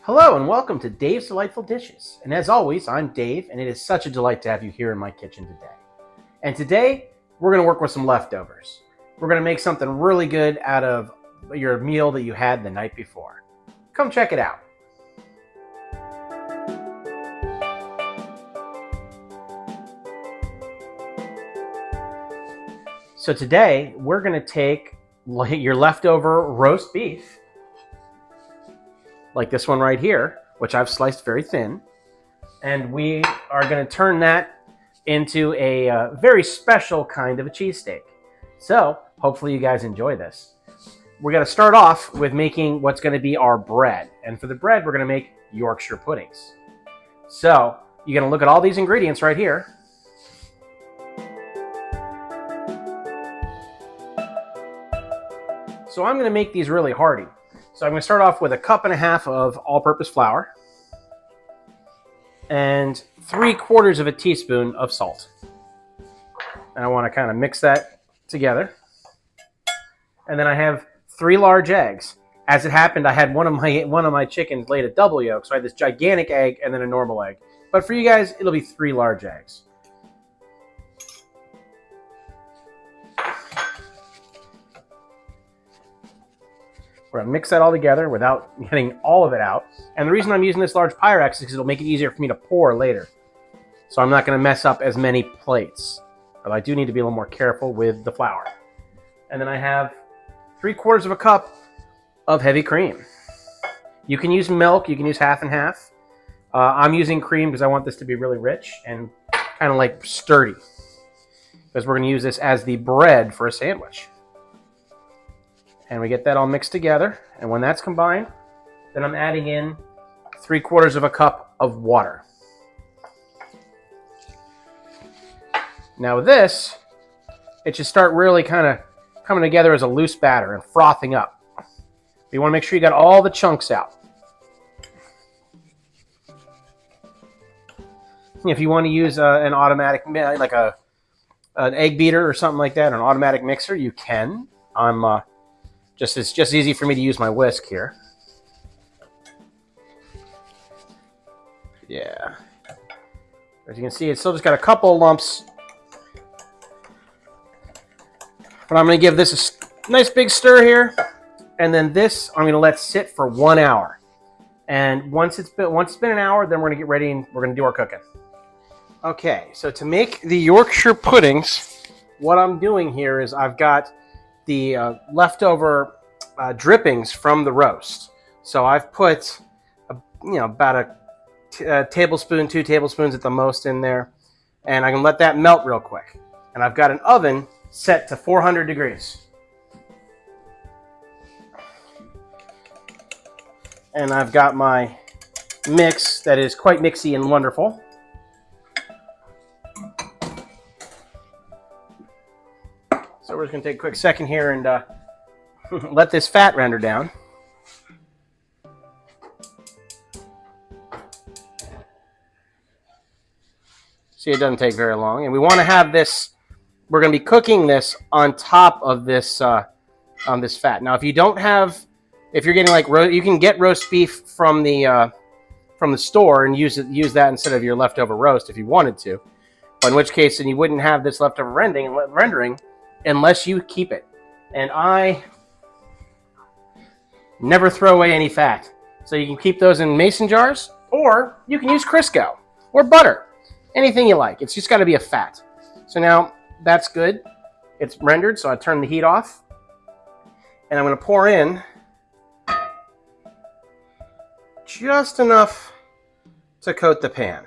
Hello and welcome to Dave's Delightful Dishes. And as always, I'm Dave, and it is such a delight to have you here in my kitchen today. And today, we're going to work with some leftovers. We're going to make something really good out of your meal that you had the night before. Come check it out. So today, we're going to take your leftover roast beef, like this one right here, which I've sliced very thin, and we are going to turn that into a very special kind of a cheesesteak. So hopefully you guys enjoy this. We're going to start off with making what's going to be our bread, and for the bread we're going to make Yorkshire puddings. So you're going to look at all these ingredients right here. So I'm going to make these really hearty. So I'm going to start off with a cup and a half of all-purpose flour and 3/4 of a teaspoon of salt. And I want to kind of mix that together. And then I have 3 large eggs. As it happened, I had one of my chickens laid a double yolk, so I had this gigantic egg and then a normal egg. But for you guys, it'll be 3 large eggs. We're going to mix that all together without getting all of it out. And the reason I'm using this large Pyrex is because it'll make it easier for me to pour later. So I'm not going to mess up as many plates. But I do need to be a little more careful with the flour. And then I have 3/4 of a cup of heavy cream. You can use milk, you can use half and half. I'm using cream because I want this to be really rich and kind of like sturdy. Because we're going to use this as the bread for a sandwich. And we get that all mixed together. And when that's combined, then I'm adding in 3/4 of a cup of water. Now with this, it should start really kind of coming together as a loose batter and frothing up. You want to make sure you got all the chunks out. If you want to use an automatic, like an egg beater or something like that, an automatic mixer, you can. It's just easy for me to use my whisk here. Yeah. As you can see, it's still just got a couple of lumps. But I'm going to give this a nice big stir here. And then this, I'm going to let sit for 1 hour. And once it's been an hour, then we're going to get ready and we're going to do our cooking. Okay, so to make the Yorkshire puddings, what I'm doing here is I've got the leftover drippings from the roast. So I've put about a tablespoon, 2 tablespoons at the most in there, and I can let that melt real quick. And I've got an oven set to 400 degrees. And I've got my mix that is quite mixy and wonderful. So we're just going to take a quick second here and let this fat render down. See, it doesn't take very long. And we want to have this, we're going to be cooking this on top of this this fat. Now, if you don't have, if you're getting you can get roast beef from the store and use that instead of your leftover roast if you wanted to. But in which case, then you wouldn't have this leftover rendering unless you keep it. And I never throw away any fat. So you can keep those in mason jars, or you can use Crisco or butter. Anything you like. It's just got to be a fat. So now that's good. It's rendered, so I turn the heat off. And I'm going to pour in just enough to coat the pan.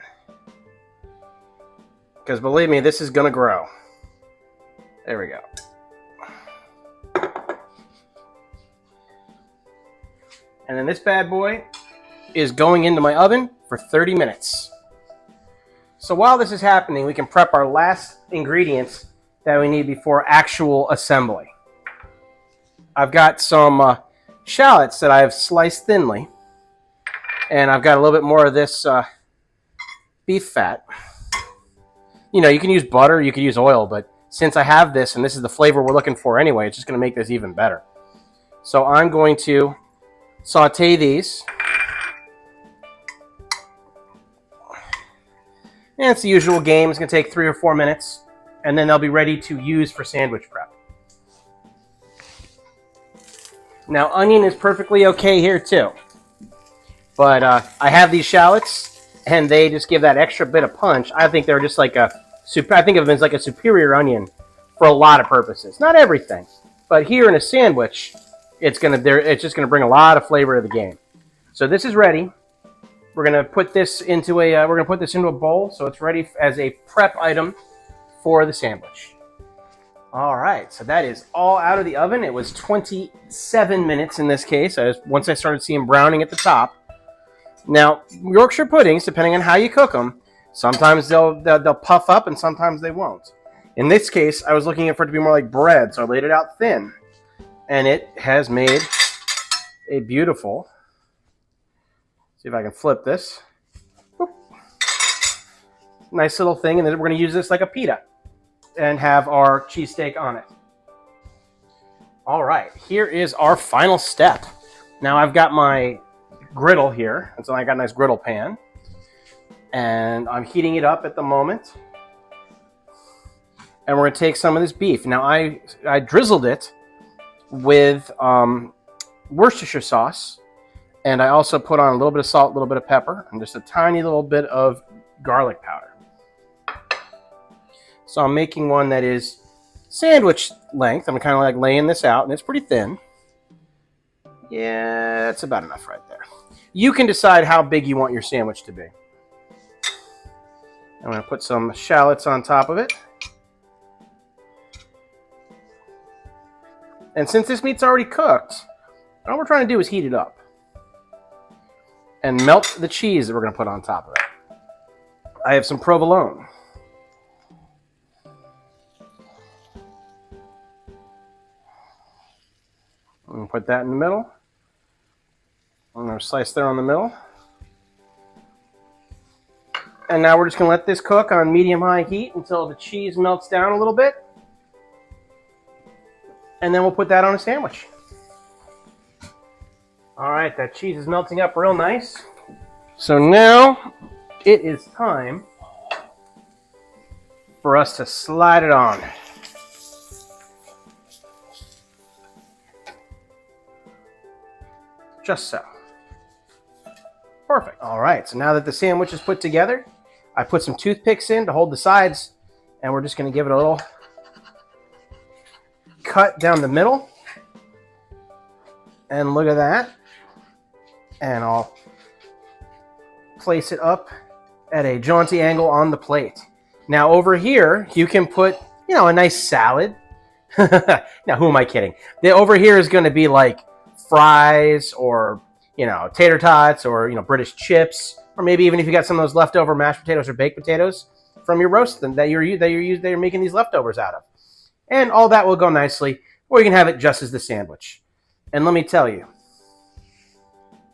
Because believe me, this is going to grow. There we go. And then this bad boy is going into my oven for 30 minutes. So while this is happening, we can prep our last ingredients that we need before actual assembly. I've got some shallots that I've sliced thinly. And I've got a little bit more of this beef fat. You know, you can use butter, you could use oil, but since I have this, and this is the flavor we're looking for anyway, it's just going to make this even better. So I'm going to saute these And it's the usual game. It's going to take 3 or 4 minutes, and then they'll be ready to use for sandwich prep. Now, onion is perfectly okay here too, but I have these shallots, and they just give that extra bit of punch. I think they're just like I think of them as like a superior onion for a lot of purposes. Not everything, but here in a sandwich, it's just gonna bring a lot of flavor to the game. So this is ready. We're gonna put this into a bowl, so it's ready as a prep item for the sandwich. All right, so that is all out of the oven. It was 27 minutes in this case, once I started seeing browning at the top. Now, Yorkshire puddings, depending on how you cook them, sometimes they'll puff up and sometimes they won't. In this case, I was looking for it to be more like bread, so I laid it out thin. And it has made a beautiful, see if I can flip this. Boop. Nice little thing, and then we're going to use this like a pita and have our cheesesteak on it. All right, here is our final step. Now I've got my griddle here, and so I got a nice griddle pan, and I'm heating it up at the moment. And we're gonna take some of this beef. Now I drizzled it with Worcestershire sauce, and I also put on a little bit of salt, a little bit of pepper, and just a tiny little bit of garlic powder. So I'm making one that is sandwich length. I'm kind of like laying this out, and it's pretty thin. Yeah, that's about enough right there. You can decide how big you want your sandwich to be. I'm going to put some shallots on top of it. And since this meat's already cooked, all we're trying to do is heat it up. And melt the cheese that we're going to put on top of it. I have some provolone. I'm going to put that in the middle. I'm going to slice there on the middle. And now we're just going to let this cook on medium-high heat until the cheese melts down a little bit. And then we'll put that on a sandwich. All right, that cheese is melting up real nice. So now it is time for us to slide it on. Just so. Perfect. All right, so now that the sandwich is put together, I put some toothpicks in to hold the sides, and we're just going to give it a little cut down the middle. And look at that. And I'll place it up at a jaunty angle on the plate. Now over here, you can put, a nice salad. Now, who am I kidding? Over here is going to be like fries or, tater tots or, British chips, or maybe even if you got some of those leftover mashed potatoes or baked potatoes from your roast that you're making these leftovers out of. And all that will go nicely, or you can have it just as the sandwich. And let me tell you,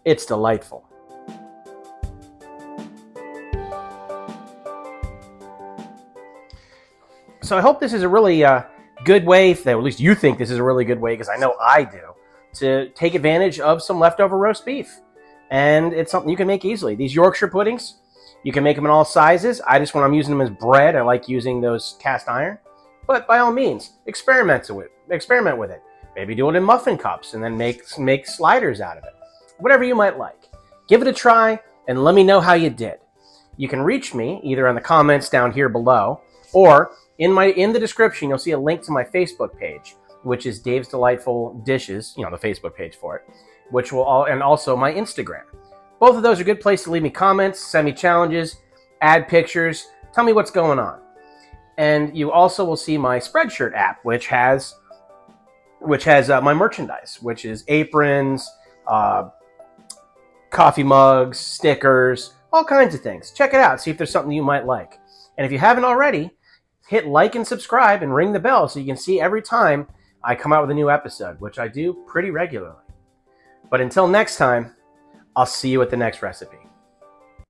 it's delightful. So I hope this is a really good way, or at least you think this is a really good way, because I know I do, to take advantage of some leftover roast beef. And it's something you can make easily. These Yorkshire puddings, you can make them in all sizes. When I'm using them as bread, I like using those cast iron. But by all means, experiment with it. Maybe do it in muffin cups and then make sliders out of it. Whatever you might like. Give it a try and let me know how you did. You can reach me either in the comments down here below, or in the description you'll see a link to my Facebook page, which is Dave's Delightful Dishes, the Facebook page for it, and also my Instagram. Both of those are a good place to leave me comments, send me challenges, add pictures, tell me what's going on. And you also will see my Spreadshirt app, which has my merchandise, which is aprons, coffee mugs, stickers, all kinds of things. Check it out, see if there's something you might like. And if you haven't already, hit like and subscribe and ring the bell so you can see every time I come out with a new episode, which I do pretty regularly. But until next time, I'll see you at the next recipe.